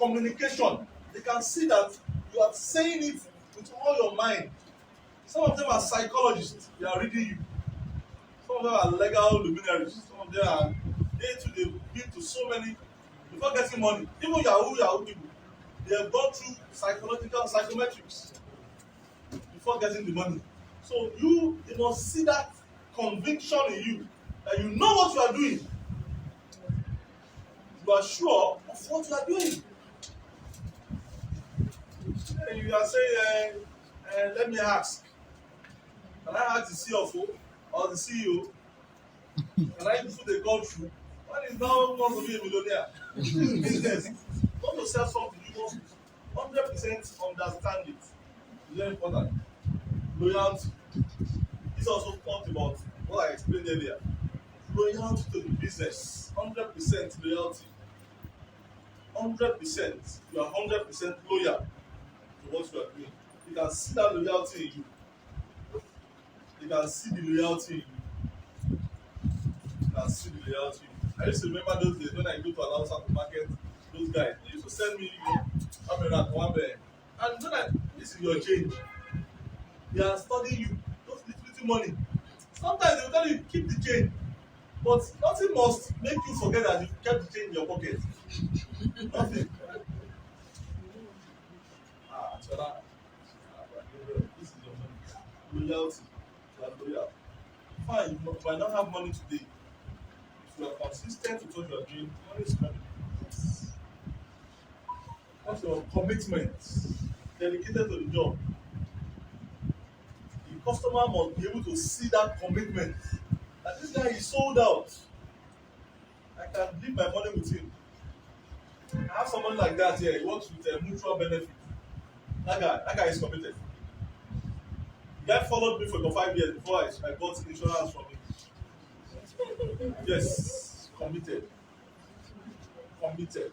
communication. They can see that you are saying it with all your mind. Some of them are psychologists, they are reading you. Some of them are legal luminaries. Some of them are, they've been to so many, before getting money. Even Yahoo people, they have gone through psychological psychometrics before getting the money. So you must see that conviction in you, that you know what you are doing. You are sure of what you are doing. And you are saying, let me ask. Can I ask the CFO or the CEO? Can I put a call through? One is now wants to be a millionaire. Business. Want to sell something, you must 100% understand it. It's very important. Loyalty. This also talked about what I explained earlier. Loyalty to the business. 100% loyalty. 100%. You are 100% loyal to what you are doing. You can see that loyalty in you. You can see the loyalty in you. You can see the loyalty in you. I used to remember those days when I go to an outside market, those guys, they used to send me, one bear. And when this is your change, they are studying you, those little money. Sometimes they will tell you, keep the change. But nothing must make you forget that you kept the change in your pocket. Nothing. This is your money. Loyalty. Loyal. Fine, you might not have money today. If you are consistent with what you are doing, money is coming. What's your commitment? Dedicated to the job. The customer must be able to see that commitment. That this guy is sold out. I can leave my money with him. I have someone like that here. He works with a mutual benefit. That guy is committed. The guy followed me for about 5 years before I bought insurance from him. Yes, committed. Committed.